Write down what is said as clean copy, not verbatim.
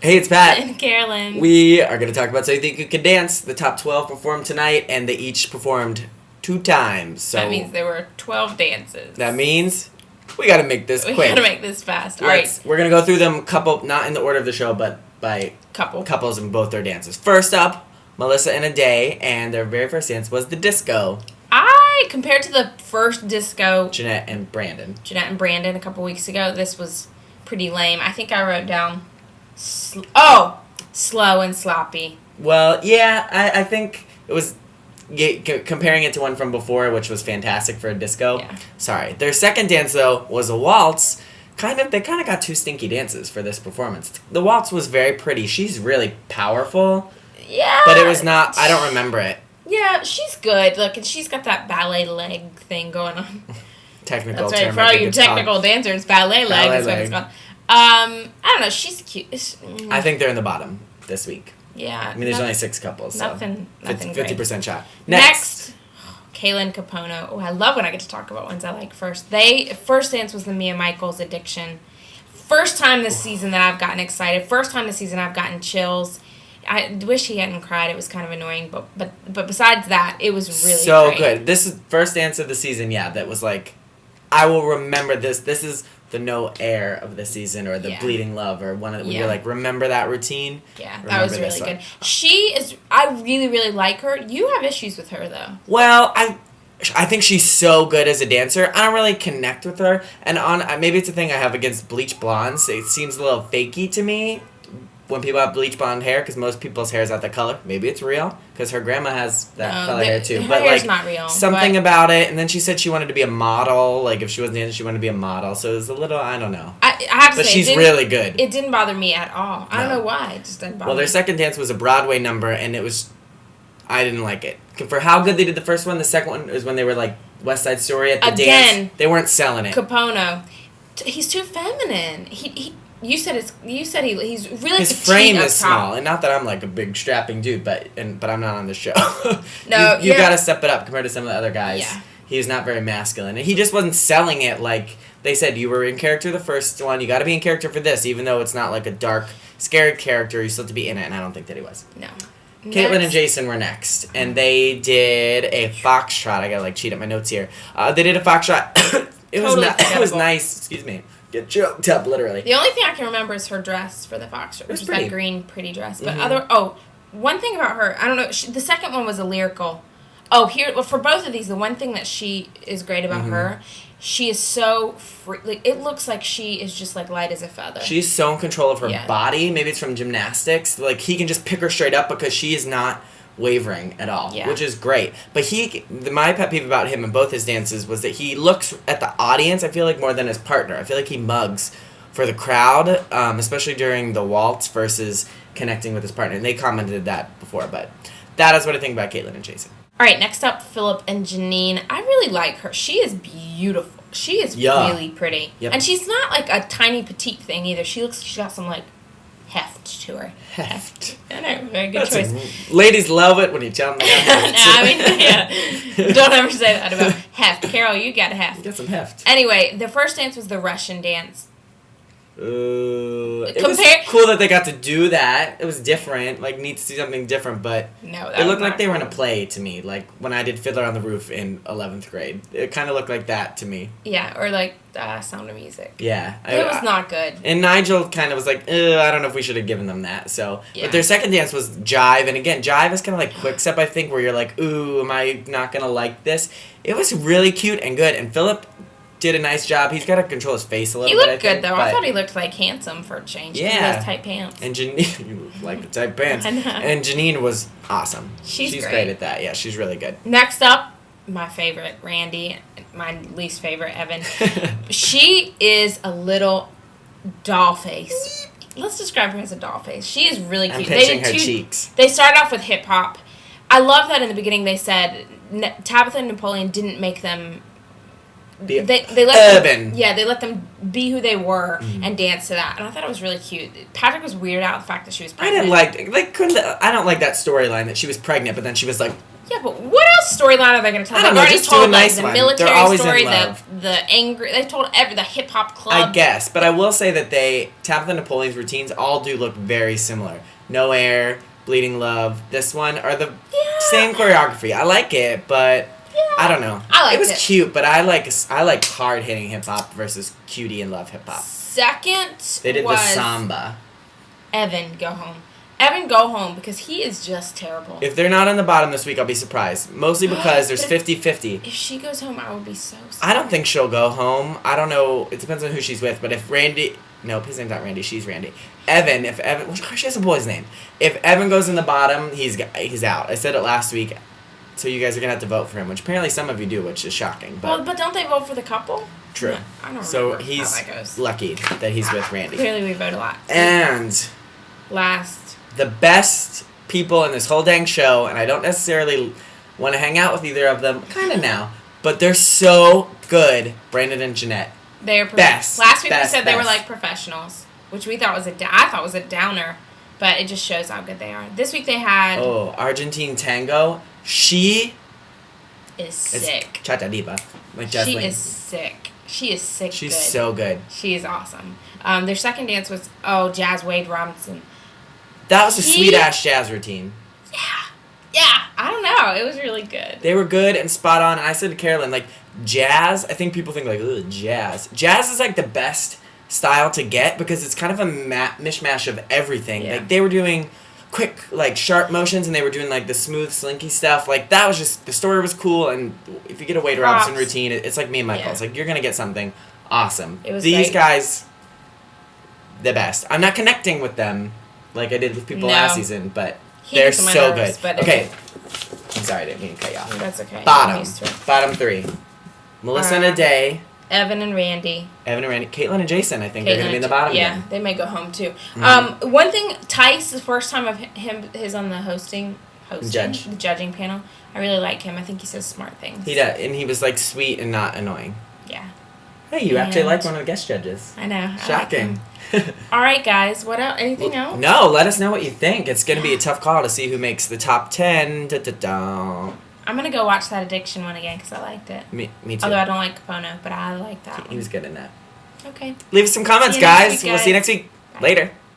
Hey, it's Pat. And Carolyn. We are going to talk about So You Think You Can Dance. The top 12 performed tonight, and they each performed 2 times. So that means there were 12 dances. That means we got to make this quick. We got to make this fast. All right. We're going to go through them not in the order of the show, but by couples in both their dances. First up, Melissa and Ade, and their very first dance was the disco. Compared to the first disco, Janette and Brandon a couple weeks ago, this was pretty lame. I think I wrote down, slow and sloppy. Well, yeah, I think it was, comparing it to one from before, which was fantastic for a disco. Yeah. Sorry. Their second dance, though, was a waltz. They kind of got 2 stinky dances for this performance. The waltz was very pretty. She's really powerful. Yeah. But it was not, I don't remember it. Yeah, she's good. Look, and she's got that ballet leg thing going on. Technical That's right. term. For all you technical dancers, ballet leg is what it's called. I don't know. She's cute. I think they're in the bottom this week. Yeah. I mean, there's only 6 couples, so nothing 50% shot. Next, Kayla and Kupono. Oh, I love when I get to talk about ones I like first. First dance was the Mia Michaels Addiction. First time this season that I've gotten excited. First time this season I've gotten chills. I wish he hadn't cried. It was kind of annoying, but besides that, it was really so great. good. This is first dance of the season. Yeah, that was like, I will remember this. This is the no air of the season, or the bleeding love, or one of the, you're like, remember that routine. Yeah, that was really good. She is. I really, really like her. You have issues with her though. Well, I think she's so good as a dancer. I don't really connect with her, and maybe it's a thing I have against bleach blondes. It seems a little fakey to me when people have bleach blonde hair, because most people's hair is not that color. Maybe it's real, because her grandma has that color hair too. Her hair's not real. Something about it, and then she said she wanted to be a model. Like, if she wasn't dancing, she wanted to be a model. So it was a little, I don't know. I have to say, but she's really good. It didn't bother me at all. I don't know why. It just didn't bother me. Well, their second dance was a Broadway number, and I didn't like it. For how good they did the first one, the second one was when they were like West Side Story at the dance. They weren't selling it. Kupono, he's too feminine. You said he's really his frame is small, and not that I'm like a big strapping dude, but I'm not on the show. No, you got to step it up compared to some of the other guys. Yeah. He was not very masculine, and he just wasn't selling it like they said. You were in character the first one, you got to be in character for this, even though it's not like a dark, scared character. You still have to be in it, and I don't think that he was. No. Caitlin and Jason were next, and they did a foxtrot. I gotta cheat at my notes here. They did a foxtrot. It was nice. Excuse me. Get choked up, literally. The only thing I can remember is her dress for the foxtrot, which was that green, pretty dress. But one thing about her, I don't know. The second one was a lyrical. For both of these, the one thing that she is great about her, she is so free. Like, it looks like she is just like light as a feather. She's so in control of her body. Maybe it's from gymnastics. Like, he can just pick her straight up because she is not wavering at all, which is great. But my pet peeve about him in both his dances was that he looks at the audience, I feel like, more than his partner. I feel like he mugs for the crowd, especially during the waltz, versus connecting with his partner. And they commented that before, but that is what I think about Caitlin and Jason. All right, next up, Phillip and Jeanine. I really like her. She is beautiful. She is really pretty. Yep. And she's not like a tiny petite thing either. She's got some like heft to her. Heft. I know, very good choice. Ladies love it when you tell them they have heft. Don't ever say that about heft. Carol, you got a heft. You got some heft. Anyway, the first dance was the Russian dance. It was cool that they got to do that. It was different, like neat to see something different, but it looked like they were in a play to me, like when I did Fiddler on the Roof in 11th grade. It kind of looked like that to me. Yeah, or like Sound of Music. Yeah. It was not good. And Nigel kind of was like, I don't know if we should have given them that. So, but their second dance was Jive, and again, Jive is kind of like Quick Step, I think, where you're like, ooh, am I not going to like this? It was really cute and good, and Phillip did a nice job. He's got to control his face a little bit. He looked good, though. I thought he looked like handsome for a change. Yeah. He has tight pants. And Jeanine, you like the tight pants. I know. And Jeanine was awesome. She's great at that. Yeah, she's really good. Next up, my favorite, Randi. My least favorite, Evan. She is a little doll face. Let's describe her as a doll face. She is really cute. I'm picturing her cheeks. They started off with hip hop. I love that in the beginning they said Tabitha and Napoleon didn't make them. They let them, they let them be who they were and dance to that, and I thought it was really cute. Patrick was weirded out the fact that she was pregnant. I don't like that storyline that she was pregnant, but then she was like Yeah, but what else storyline are they going to tell? I don't They've know, already just do a told nice the one. military They're always story, in love. the angry. They told the hip hop club. I guess, but I will say that Tabitha Napoleon's routines all do look very similar. No Air, Bleeding Love. This one are the same choreography. I like it, but I don't know. I liked it. Was cute, but I like hard hitting hip hop versus cutie and love hip hop. Second, they did the samba. Evan, go home. Evan, go home, because he is just terrible. If they're not on the bottom this week, I'll be surprised. Mostly because there's 50-50. If she goes home, I will be so sad. I don't think she'll go home. I don't know. It depends on who she's with. But if Randy... No, his name's not Randy. She's Randy. Evan, if Evan... Well, she has a boy's name. If Evan goes in the bottom, he's out. I said it last week. So you guys are going to have to vote for him, which apparently some of you do, which is shocking. But don't they vote for the couple? True. Yeah, I don't so remember he's how that goes. lucky that he's with Randy. Clearly we vote a lot. And... Last... The best people in this whole dang show, and I don't necessarily want to hang out with either of them, kind of now, but they're so good, Brandon and Janette. They're best. Last week we said they were like professionals, which we thought was I thought was a downer, but it just shows how good they are. This week they had... Oh, Argentine Tango. She is sick. Chata Diva. Like Jesslyn. She is sick. She is sick. She's so good. She is awesome. Their second dance was, Jazz Wade Robinson. That was a sweet-ass jazz routine. Yeah. I don't know. It was really good. They were good and spot on. And I said to Carolyn, like, jazz, I think people think, like, ugh, jazz. Jazz is, like, the best style to get because it's kind of a mishmash of everything. Yeah. Like, they were doing quick, like, sharp motions, and they were doing, like, the smooth, slinky stuff. Like, that was just, the story was cool, and if you get a Wade Robinson routine, it's like me and Michael. It's like, you're going to get something awesome. It was These great. guys, the best. I'm not connecting with them like I did with people last season, but they're so good. Okay. I'm sorry, I didn't mean to cut you off. That's okay. Bottom three. Melissa and Ade. Evan and Randy. Caitlin and Jason, I think, are going to be in the bottom again. They may go home, too. Mm-hmm. One thing, Tice, the first time of his on the hosting, the judging panel, I really like him. I think he says smart things. He does, and he was, like, sweet and not annoying. Yeah. Hey, you actually like one of the guest judges. I know. Shocking. All right, guys. What else? Anything else? No, let us know what you think. It's going to be a tough call to see who makes the top 10. Da-da-da. I'm going to go watch that Addiction one again because I liked it. Me too. Although I don't like Kupono, but I like that one. He was good in that. Okay. Leave us some comments, guys. We'll see you next week. Bye. Later.